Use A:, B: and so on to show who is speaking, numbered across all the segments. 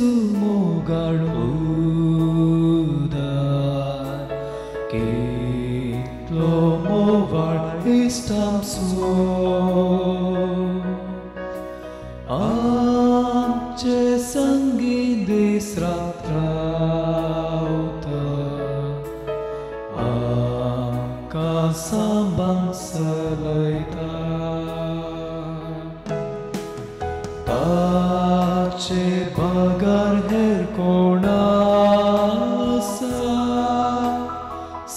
A: mogar udar kitlo movar istam so amche sangi disratrauta amka sambang selaita tache bagar her konasa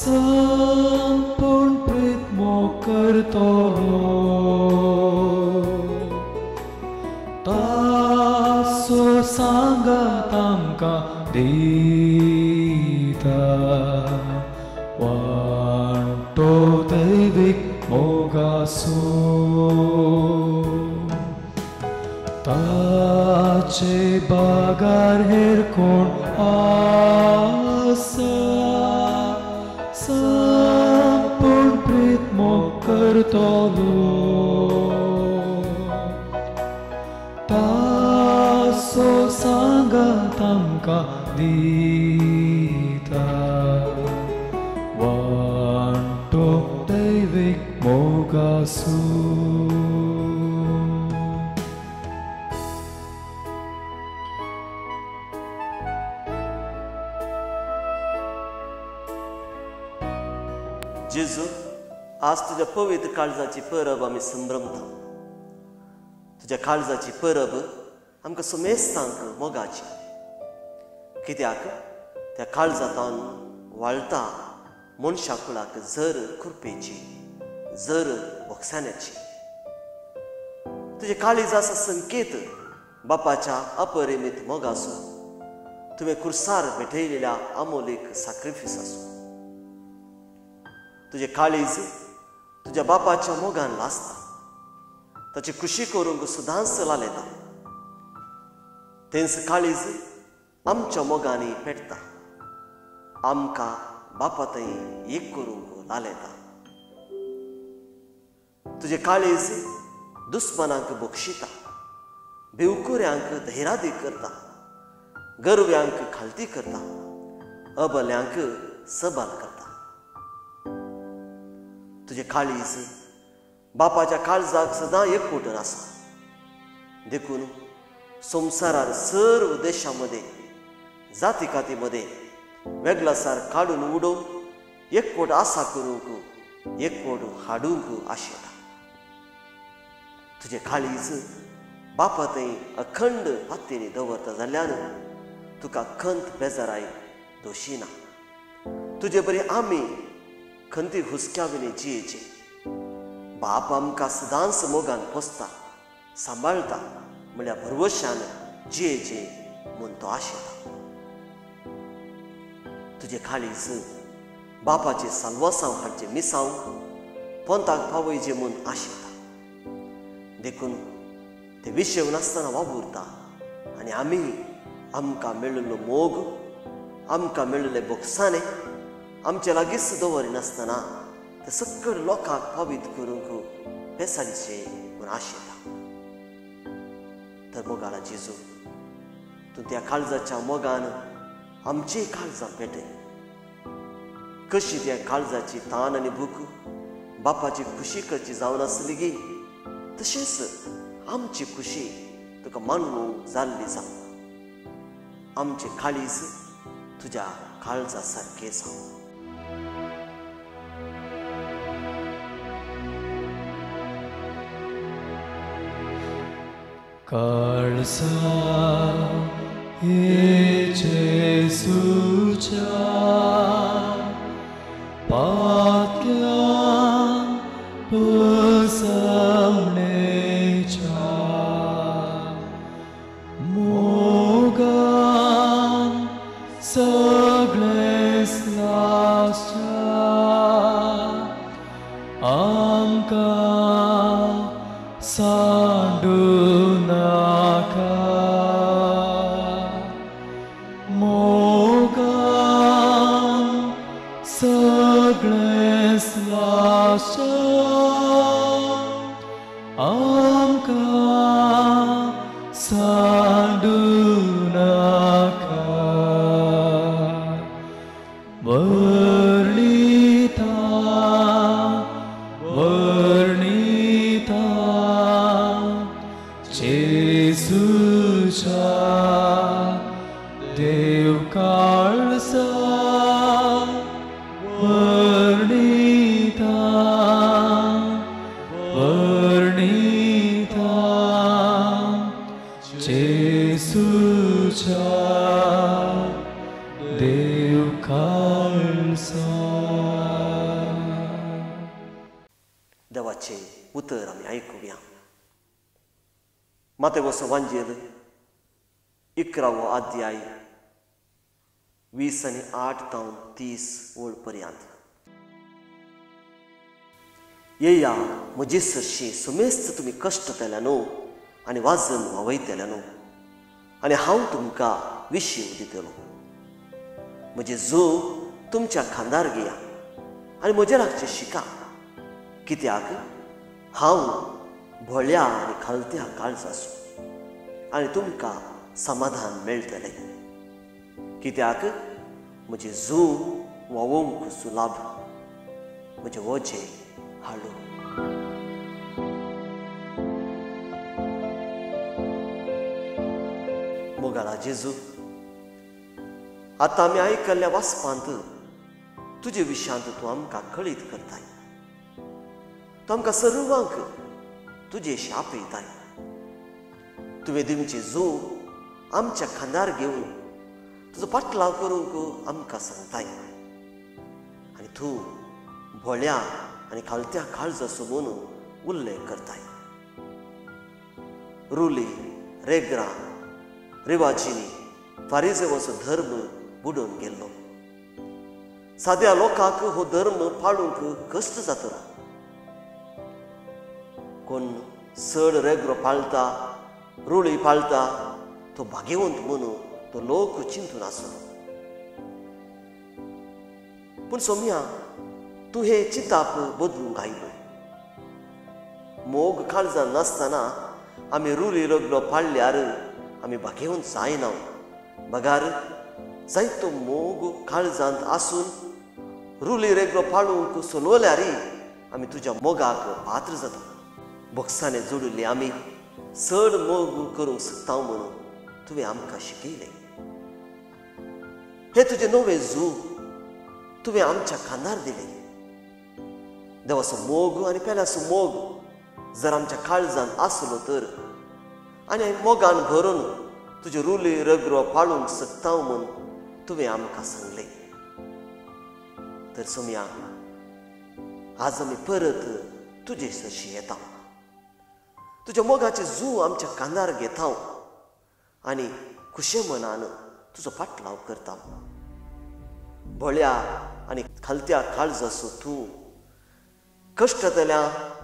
A: sampun prit mokar tolo taso sangga tamka dita wanto devik mogaso tache bagar her kon asa sampun prit mokar tolo taso sangga tamka dita wanto devik mogasu
B: जेजू आज तुझ्या पवित्र काळजाची परब आमी संभ्रमता तुझ्या काळजाची परब आमकां सुमेस्तांक मोगाची कित्याक त्या काळजांतान वाळटा मनशाकुळाक जर खुरपेची जर वखसाण्याची तुझे काळीज आसा संकेत बापाच्या अपरिमीत मोगाचो तुवें कुर्सार भेटयलेल्या अमोलीक सॅक्रिफिस आसूं तुझे काळीज तुझ्या बापाच्या मोगान लासता ताची खुशी करूंक सुदांस लालेता तेंच काळीज आमच्या मोगांनी पेटता आमकां बापा थंय एक करूंक लालेता तुझे काळीज दुस्मनांक बक्षिता भिवकुऱ्यांक धैर्यादी करता गर्व्यांक खालती करता अबल्यांक सबल करता तुझे काळीज बापाच्या काळजाक सदां एकवटून आसा देखून संवसारार सर्व देशांमध्ये जातीकातीमध्ये वेगळासार काडून उडोवन एकवट आसा करूंक एकवट हाडूंक आशेता तुझे काळीज बापा थंय अखंड पातेनी दवरता जाल्यार तुका खंत बेजाराय दोशीना तुजे बरी आमी खंती हुस्क्याविनी जियेचे बाप आमकां सदांच मोगान पोसता सांबाळटा म्हळ्यार भरवशान जियेचे म्हूण तो आशेता तुजे काळीज बापाचे साल्वासांव हाडचे मिसांव पोंताक पावयचे म्हूण आशेता देखून ते विशेव नासतना वावुरता आनी आमी आमकां मेळिल्लो मोग आमकां मेळिल्ले बोगसाणे आमचे लागींच दवरिनासतना ते सकयल लोकांक पावीत करूंक बेसाडीचे म्हूण आशेता तर मोगाला जेजू तूं त्या काळजाच्या मोगान आमचीय काळजां पेटय कशी त्या काळजाची तान आनी भूक बापाची खुशी करची जावन आसली गी तशेंच आमची खुशी तुका मानूंक जाल्ली जावं आमचे काळीज तुज्या काळजा सारकें जावं
A: काळजा येशूच्या पातळां पसवणेच्या मोगान सगळें लासच्या आमकां सांडू नाका मोगान सगळें लासच्या आमकां सांडू नाका सा वर्णिता वर्णिता जेसूच्या देव खालसा.
B: देवाचे उतर आम्ही ऐकूया. मातेवचो वांजेल 11वो अध्याय 20 आणि 8 तावन 30 ओळ पर्यंत. येया म्हजे सरशी सुमेस्त तुम्ही कष्ट केल्यानो आनी वाजन वावयतेल्यानो आनी हांव तुमकां विशीव दितलो. म्हजे जो तुमच्या खांदार घेया आनी म्हजे लागचे शिका. कित्याक हांव भोळ्या आनी खालत्या काळज आसूं आनी तुमकां समाधान मेळटलें. कित्याक म्हजे जू वोवंक सुलाभ म्हजे वोजे हाडू. मोगाळा जेजू, आतां आमी आयकल्ल्या वाचपांत तुजे विशयांत तूं आमकां कळीत करताय. तूं आमकां सर्वांक तुजेशी आपयताय. तुवें तुमचे जू आमच्या खांदार घेवन तुजो पाटलाव करूंक आमकां सांगताय. आनी तूं भोळ्या आनी खालत्या काळज असो म्हणून उल्लेख करताय. रुली रेगरां रिवाजींनी फारिजेवाचो धर्म बुडून गेल्लो. साद्या लोकांक हो धर्म पाळूंक कश्ट जातलो. कोण चड रेगरो पाळटा रुळी पाळटा तो भाग्यवंत म्हणून तो लोक चिंतून आसलो. पूण सोम्या, तूं हे चिंताप बदलूंक आयलो. मोग काळजान नासतना आमी रुली रगलो पाळल्यार आमी भाग्यवंत जायना. बगार जायतो मोग काळजांत आसून रुली रेगलो पाळूंक सोलवल्यारय आमी तुज्या मोगाक पात्र जाता. बोक्साने जोडिल्ले आमी चड मोग करूंक शकता म्हणून तुवें आमकां शिकयलें. हे तुजें नवें जू तुवें आमच्या खांदार दिलें. देवाचो मोग आनी पेल्याचो मोग जर आमच्या काळजांत आसलो तर आनी मोगान भरून तुजे रुली रगरो पाळूंक शकता म्हूण तुवें आमकां सांगलें. तर सोम्या, आज आमी परत तुजे सरशी येता. तुज्या मोगाचे जू आमच्या कांदार घेता आनी खुशे मनान तुजो पाटलाव करता. भोळ्या आनी खालत्या काळज असो तूं कश्टतल्या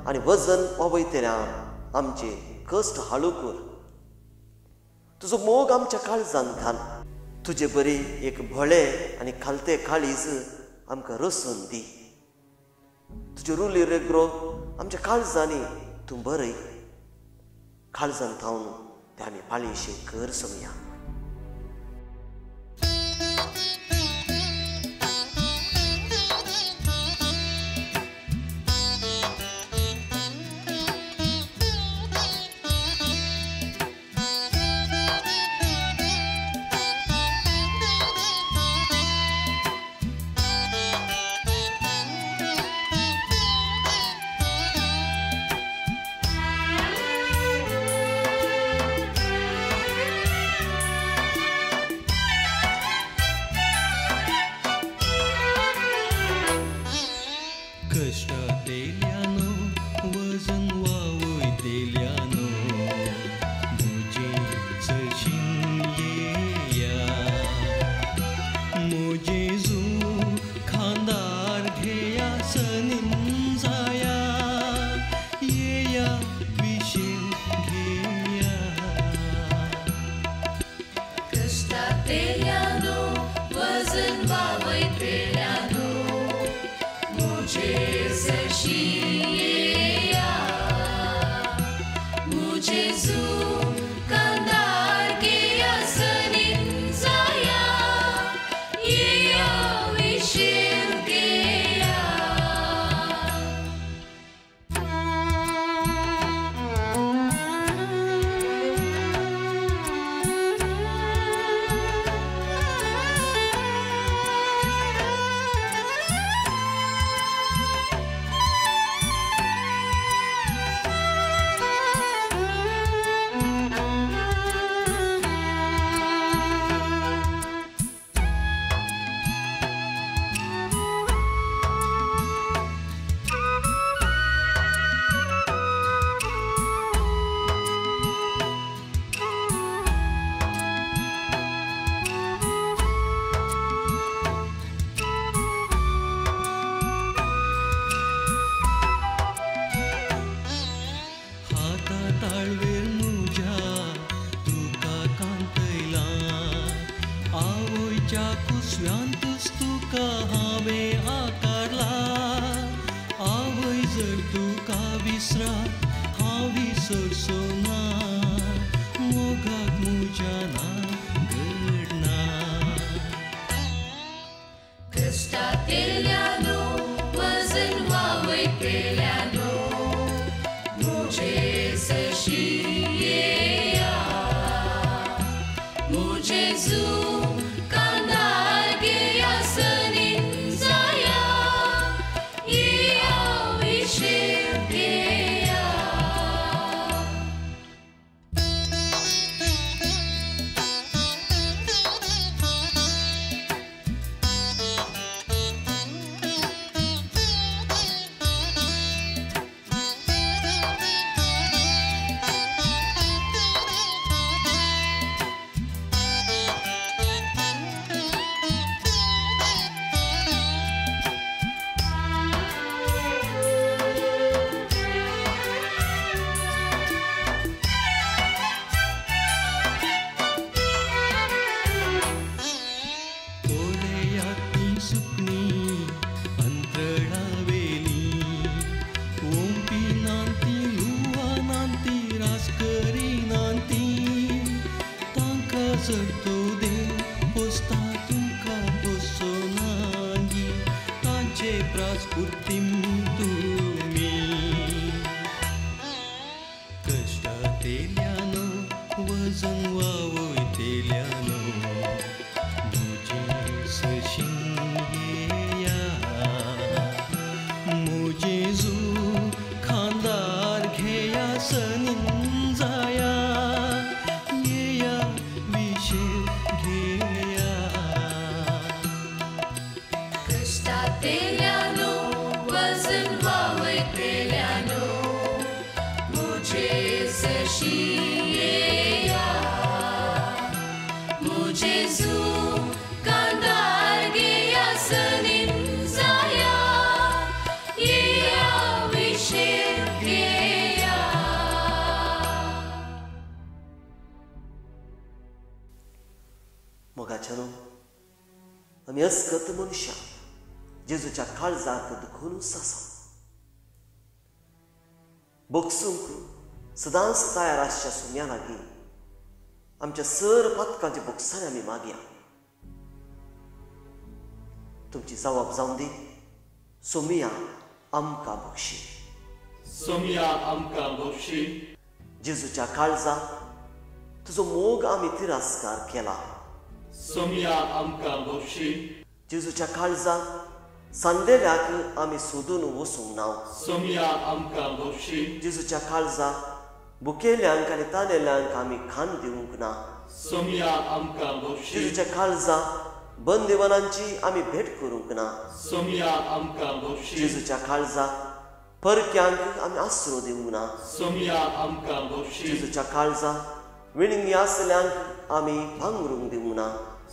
B: आनी वजन पावयतल्या आमचे कश्ट हाळू कर. तुजो मोग आमच्या काळजान घाल. तुजे बरी एक भोळे आनी खालते काळीज आमकां रसून दी. तुजे रुली रेगरो आमच्या काळजांनी तूं बरय. काळजान थावन ते आमी पाळयेशी कर सोम्या.
C: Yeah. सगळ्यांतच तुका हांवें आकारला आवय जर तुका विसरात हांव विसरचो ना मोगाक म्हज्या ना घडना
D: कष्टांतल्यानो वजन वावयतल्यानो मुझे सशी येया मुझे जू कांदार गेया सनीन जाया येया विशेर घेया
B: मोगाच्यानो आमी अस्कत मनशां जेजूच्या काळजाक दुखून सासा बोगसूंक सदांच तयार आसच्या सुम्या लागीं आमच्या सर पातकांच्या बोगसांनी आमी मागया तुमची जबाब जावन दी सोमिया आमकां बक्षी
A: सोमिया आमकां बक्षी
B: जेजूच्या काळजाक तुजो मोग आमी तिरस्कार केला
A: सोमिया आमकां बक्षी
B: जेजूच्या काळजाक सांदेल्याक आमी सोदून वचूंक ना
A: सोमिया आमकां बक्षी
B: जेजूच्या काळजाक बुकेल्यांक आनी तानेल्यांक आमी खाण दिवंक ना
A: सोमिया आमकां बक्षी
B: जेजूच्या काळजाक बंदिवानांची आमी भेट करूंक ना
A: सोमिया आमकां बक्षी
B: जेजूच्या काळजाक परक्यांक आमी आसरो दिवंक ना
A: सोमिया आमकां बक्षी
B: जेजूच्या काळजाक विणगी आसल्यांक आमी भांगरूंक दिवंक ना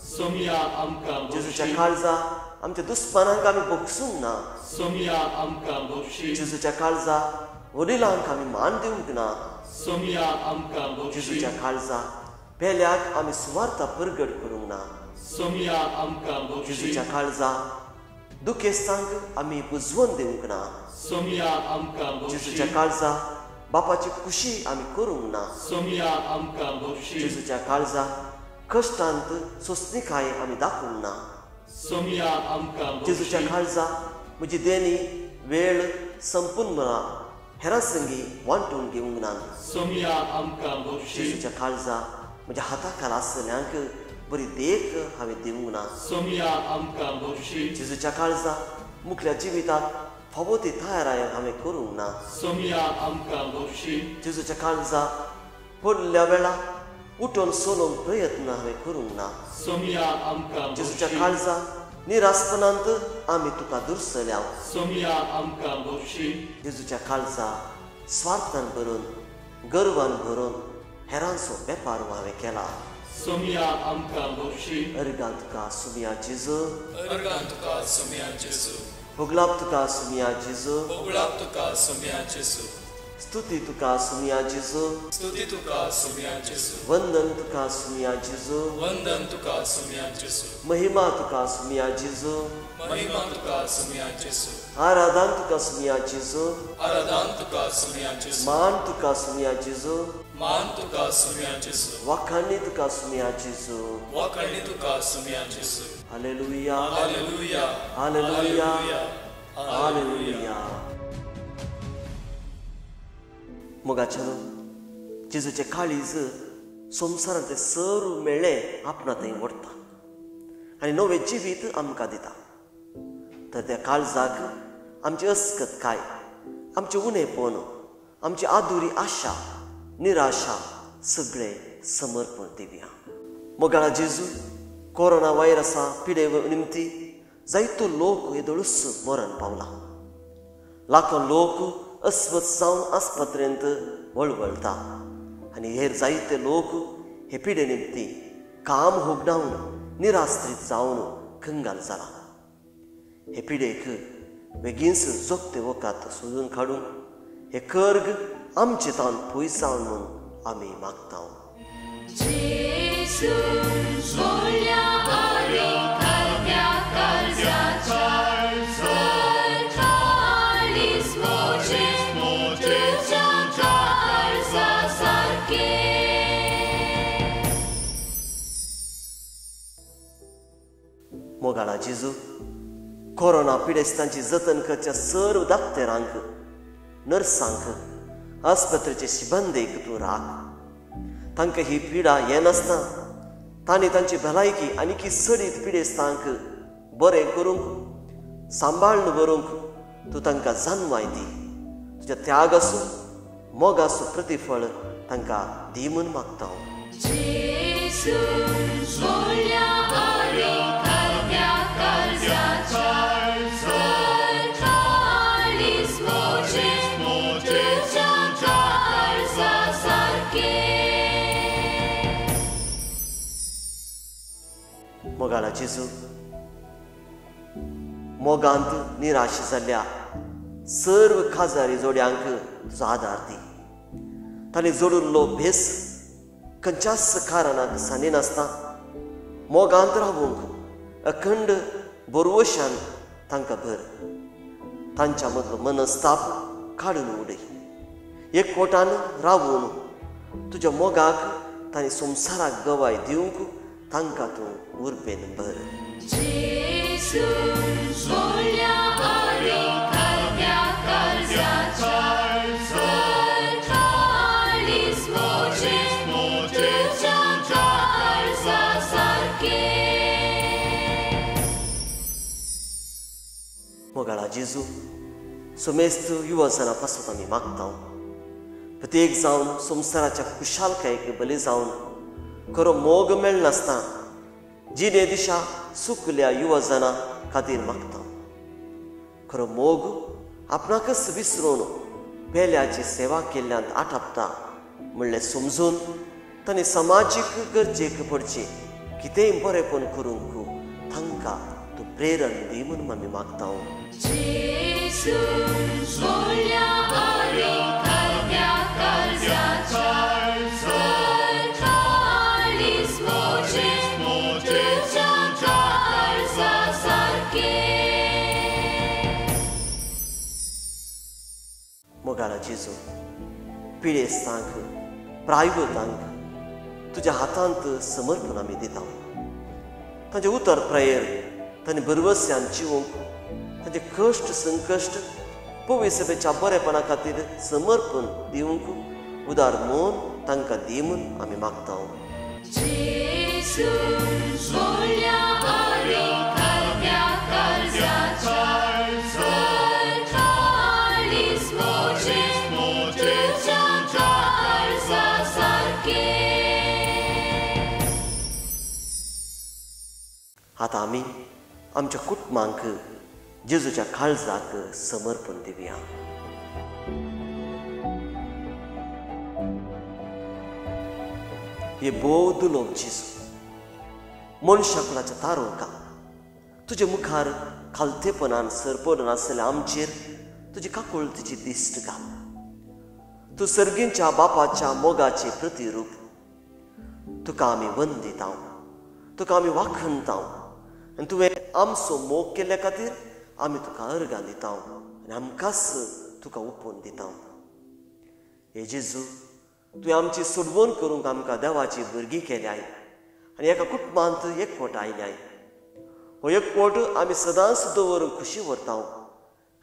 A: सोमिया आमकां
B: जेजूच्या
A: बक्षी
B: काळजाक आमच्या दुस्मानांक आमी बोगसूंक ना
A: सोमिया आमकां बक्षी
B: जेजूच्या काळजाक वडिलांक आमी मान दिवंक ना
A: सोमिया आमकां बक्षी
B: जेजूच्या काळजाक पेल्याक आमी सुवार्ता परगट करूंक ना
A: सोमिया आमकां बक्षी
B: जेजूच्या काळजाक दुखेस्तांक आमी बुजवून दिवंक ना
A: सोमिया आमकां बक्षी
B: जेजूच्या काळजाक बापाची खुशी आमी करूंक ना
A: सोमिया आमकां बक्षी
B: जेजूच्या काळजाक कश्टांत सोंसणीकाय आमी दाखोवंक ना
A: सोमिया आमकां
B: जेजूच्या
A: बक्षी
B: काळजाक म्हजी देणी वेळ संपून मला हेरां संगी वांटून घेवंक ना
A: सोमिया आमकां बक्षी
B: जेजूच्या काळजाक म्हज्या हाता खाला आसल्याक बरी देख हांवें दिवंक ना
A: सोमिया आमकां बक्षी
B: जेजूच्या काळजाक मुखल्या जिविताक फावो ती तयाराय हांवें करूंक ना
A: सोमिया आमकां बक्षी
B: जेजूच्या काळजाक पडल्या वेळार उठोन सोलोवंक प्रयत्न हांवें करूंक ना
A: सोमिया आमकां
B: जेजूच्या
A: बक्षी
B: काळजाक निरासपणांत आमी तुका दुर्सल्या
A: सोमिया आमकां बक्षी
B: जेजूच्या काळजाक स्वार्थान भरून गर्वान भरून हेरांचो वेपार हांवें केला
A: सोमिया आमकां बक्षी
B: अर्गां तुका सुमिया जेजू
E: अर्गां तुका सोमिया जेजू
B: भोगलाप तुका सुमिया जेजू
E: बोगळाप तुका सोमिया जेजू
B: स्तुती तुका सुमिया जेजू,
E: स्तुती तुका सुमिया जेजू,
B: वंदन तुका सुमिया जेजू,
E: वंदन तुका सुमिया जेजू,
B: महिमा तुका सुमिया जेजू,
E: महिमा तुका सुमिया जेजू,
B: आराधन तुका सुमिया जेजू,
E: आराधन तुका सुमिया जेजू,
B: मान तुका सुमिया जेजू,
E: मान तुका सुमिया जेजू,
B: वाखाणी तुका सुमिया जेजू.
E: वाखाणी तुका सुमिया जेजू.
B: Hallelujah,
E: hallelujah,
B: hallelujah, hallelujah. मोगाचेलो जेजूचे काळीज संवसारांत ते सर्व मेळ्ळें आपणा थंय ओडटा आनी नवें जिवीत आमकां दिता. तर त्या काळजाक आमची अस्कतकाय, आमचें उणेपण, आमची आदुरी आशा, निराशा सगळें समर्पण दिवया. मोगाळा जेजू कोरोना व्हायरसा पिडे निमती जायतो लोक येदोळूच मरण पावला. लाखो लोक अस्वस्थ जावन आस्पत्रेंत वळवळटा आनी हेर जायते लोक हे पिडे निमती काम होगडावन निराश्रीत जावन कंगाल जाला. हे पिडेक बेगीनच जोगते वकात सोदून काडून हे कर्ग आमचे तावन पयस जावन म्हूण आमी मागता. मोगाळा जेजू कोरोना पिडेस्तांची जतन करच्या सर्व दाक्तेरांक, नर्सांक, आस्पत्रेचे सिबंदेक तूं राख. तांकां ही पिडा येनासतना तांणी तांची भलायकी आनीक सडीत पिडेस्तांक बरें करूंक, सांबाळून व्हरूंक तूं तांकां जाणवाय दी. तुज्या त्याग आसूं, मोग आसूं प्रतिफळ तांकां दी म्हूण मागता. मोगाळा जेजू मोगांत निराश जाल्ल्या सर्व खाजारी जोड्यांक तुजो आदार दी. तांणी जोडुल्लो भेस खंयच्याच कारणाक सानिनासता मोगांत रावूंक अखंड बरवशान तांकां भर. तांच्या मदलो मनस्ताप काडून उडय. एकवटान रावून तुज्या मोगाक तांणी संवसाराक गवाय दिवंक तांकां तूं उर्बेन भर. मोगाळा जेजू समेस्त युवजना पासून आमी मागता. प्रत्येक जावन संवसाराच्या खुशालकायेक बली जावन खरो मोग मेळनासतना जिणे दिशा सुकल्या युवजना खातीर मागता. खरो मोग आपणाकच विसरून पेल्याची सेवा केल्ल्यान आटापता म्हणलें समजून तांणी समाजीक गरजेक पडचे कितेंय बरेपण करूंक तांकां तूं प्रेरण दी म्हूण आमी मागता. मोगाळा जेजू पिडेस्तांक, प्रायवतांक तुज्या हातांत समर्पण आमी दिता. तांचे उतर प्रेयर तांणी बरवस्यान जिवंक, तांचे कश्ट संकश्ट पवित्र सभेच्या बरेपणा खातीर समर्पण दिवंक उदार मोन तांकां दी म्हूण आमी मागता. आतां आमी आमच्या कुटुंबांक जेजूच्या काळजाक समर्पण दिवया. हे बौद्ध लोक जेजू मनशाकुलाच्या तारोका तुजे मुखार खालतेपणान सरपण आसलेल्या आमचेर तुजी काकुळतीची दिश्ट घाल. तू सर्गींच्या बापाच्या मोगाचे प्रतिरूप. तुका आमी वंदिता, तुका आमी वाखणता आनी तुवें आमचो मोग केल्ल्या खातीर आमी तुका अर्गां दिता आनी आमकांच तुका ओपून दिता. हे जेजू, तुवें आमची सुडवण करूंक आमकां देवाची भुरगीं केल्याय आनी एका कुटुंबांत एकवट आयल्याय. हो एकवट आमी सदांच दवरूंक खुशी व्हरता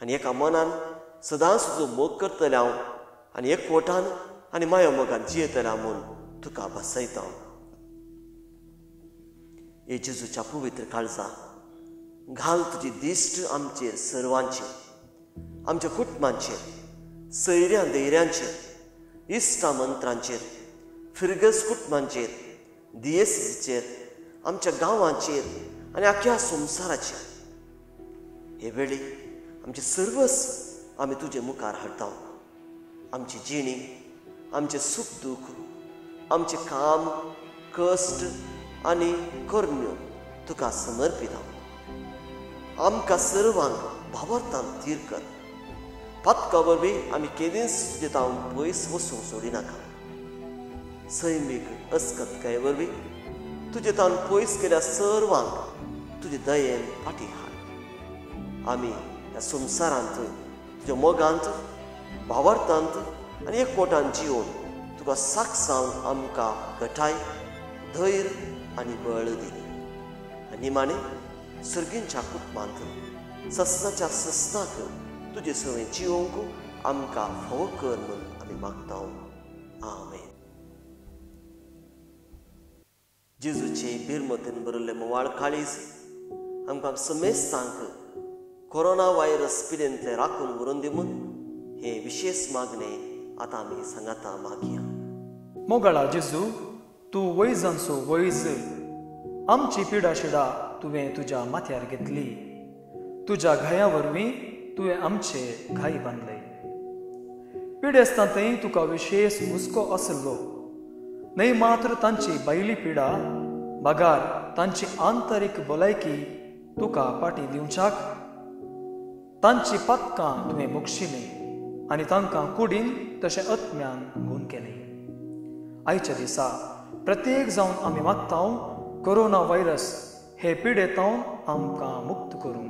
B: आनी एका मनान सदांच तुजो मोग करतल्या आनी एकवटान आनी माया मोगान जियेतल्या म्हूण तुका बसयता. हे जेजूच्या पवित्र काळजा घाल तुजी दिश्ट आमचेर सर्वांचेर, आमच्या कुटुंबांचेर, सैऱ्या दैऱ्यांचेर, इश्टा मंत्रांचेर, फिरगस कुटुंबांचेर, दियेसीचेर, आमच्या गांवांचेर आनी आख्या संवसाराचेर. हे वेळी आमचे सर्वस आमी तुजे मुखार हाडटा. आमची जिणी, आमचे सुख दूख, आमचे काम, कश्ट आनी कर्म्यो तुका समर्पिता. आमकां सर्वांक भावार्थान थीर कर. पातका वरवीं आमी केदींच तुजे तावन पयस वचूंक सोडिनाका. सैमीक अस्कतकाये वरवीं तुजे तावन पयस केल्या सर्वांक तुजे दयेन फाटीं हाड. आमी ह्या संवसारांत तुज्या मोगांत, भावार्थांत आनी एकवटान जिवन तुका साक सावन आमकां घटाय, धैर्य आनी बळ दी. आनी निमाणें सर्गींच्या कुटुंबांत सस्नाच्या सस्नाक तुजे सवय जिवंक आमकां फावो कर म्हूण आमी मागता. आमेन. जेजूचे बिरमतीन बरयल्लें मोवाळ काळीज आमकां समेस्तांक कोरोना व्हायरस पिडेंतले राखून व्हरून दी म्हूण हे विशेष मागणें आतां आमी सांगाता मागया.
F: मोगाळा जेजू, तूं वैजांचो वैज आमची पिडा शिडा तुवें तुज्या माथ्यार घेतली. तुज्या घाया वरवीं तुवें आमचे घाई बांदले. पिडेस्तांतय तुका विशेष हुस्को आसलो. न्हय मात्र तांची भायली पिडा, बागार तांची आंतरीक भलायकी तुका पाटी दिवच्याक तांची पातकां तुवें मोक्षिलें आनी तांकां कुडीन तशें आत्म्यान गूण केलें. आयच्या दिसा प्रत्येक जावन आमी मागता कोरोना व्हायरस हे पिडेतावन आमकां मुक्त करूं.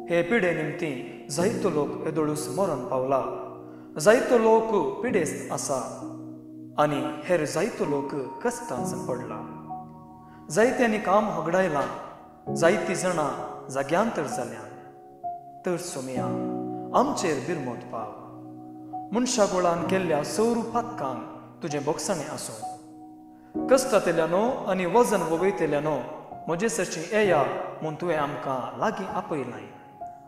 F: हे पिडे निमती जायतो लोक येदोळूस मरण पावला, जायतो लोक पिडेस्त आसा आनी हेर जायतो लोक कश्टांत पडला. जायत्यांनी काम होगडायलां, जायतीं जाणां जाग्यांतर जाल्यां. तर सोमया आमचेर बिरमोत पाव. मनशागोळान केल्ल्या सौर पातकांक तुजें बोगसाणें आसूं. कश्टांतल्यानो आनी वजन वगयतल्यानो म्हजे सरची येया म्हूण तुवें आमकां लागीं आपयलां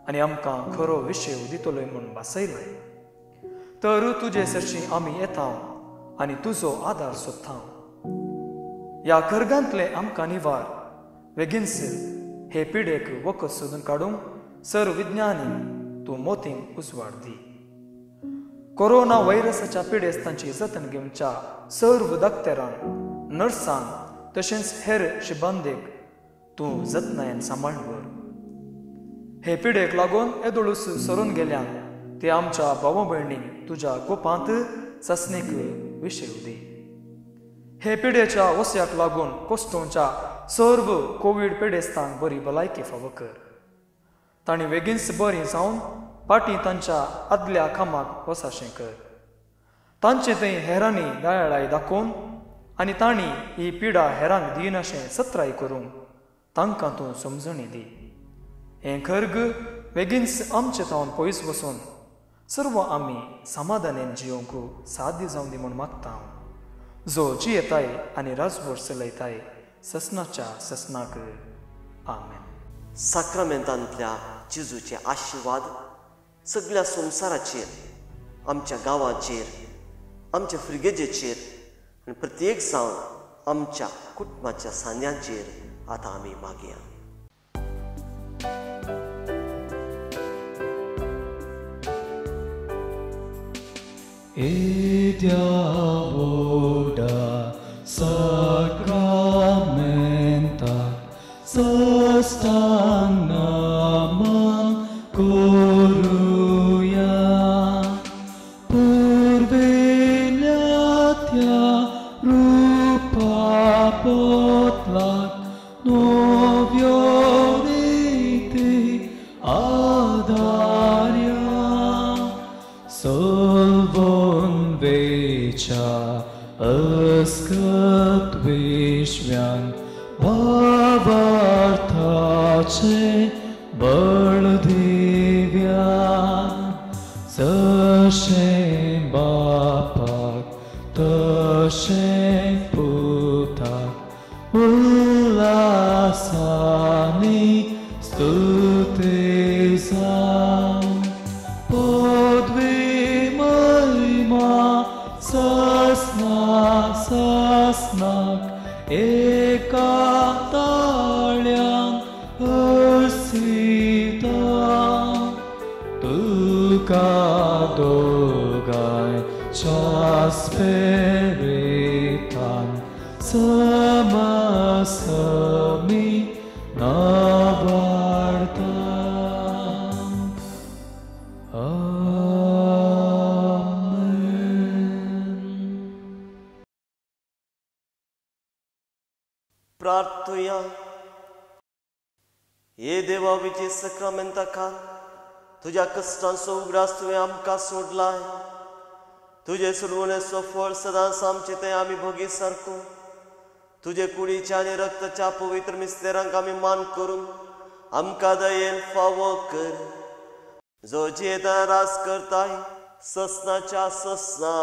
F: आनी आमकां खरो विशय दितलोय म्हूण भासयलां. तर तुजे सरची आमी येता आनी तुजो आदार सोदता. ह्या कर्गांतले आमकां निवार बेगीनस हे पिडेक वखद सोदून काडूंक सर्व विज्ञानी तूं मोतीन उजवाड दी. कोरोना व्हायरसाच्या पिडेस्तांची जतन घेवच्या सर्व दोतोरांक, नर्सांक तशेंच हेर शिबांदेक तूं जतनायेन सांबाळ कर. हे पिडेक लागून येदोळूस सरून गेल्यांक ते आमच्या भाव भयणींक तुज्या कोपांत ससणेक विशय दी. हे पिडेच्या वस्याक लागून कोस्टोवच्या सर्व कोवीड पिडेस्तांक बरी भलायकी फावो कर. तांणी बेगीनच बरीं जावन पाटी तांच्या आदल्या कामाक वसाशें कर. तांचे थंय हेरांनी दयाळाय दाखोवन आनी तांणी ही पिडा हेरांक दिनाशें सत्राय करूंक तांकां तूं समजणी दी. हें खर्ग बेगीनच आमचे तावन पयस वचून सर्व आमी समाधानेन जियोंक साध्य जावन दी म्हूण मागता. जो जियेताय आनी राजभर चलयताय ससनाच्या ससनाक. आमेन.
B: साक्रामेंतांतल्या जेजूचे आशिर्वाद सगळ्या संवसाराचेर, आमच्या गांवाचेर, आमच्या फ्रिगेजेचेर आनी प्रत्येक जावन आमच्या कुटुंबाच्या सांद्यांचेर आतां आमी मागया.
C: Sacramenta Sostanama Koruya Purve बळदिव्या जशें बापाक तशें पुताक उल्हासांनी स्तुती जावं पदवी महिमा ससनाक एका ताळ्यान हसिता तुका दोगांयच्या स्पिरितान समसमी नावाडता.
B: प्रार्थुया. हे देवा विचे सक्रामेंताकार तुझ्या कष्टांचो उगडास तुवें आमकां सोडलाय. तुझे सुरवणेचो फळ सदांच आमचे तें आमी भोगी सारको तुझे कुडीच्या आनी रक्ताच्या पवित्र मिस्तेरांक आमी मान करून आमकां दयेन फावो कर. जो जेता रास करताय ससनाच्या ससना.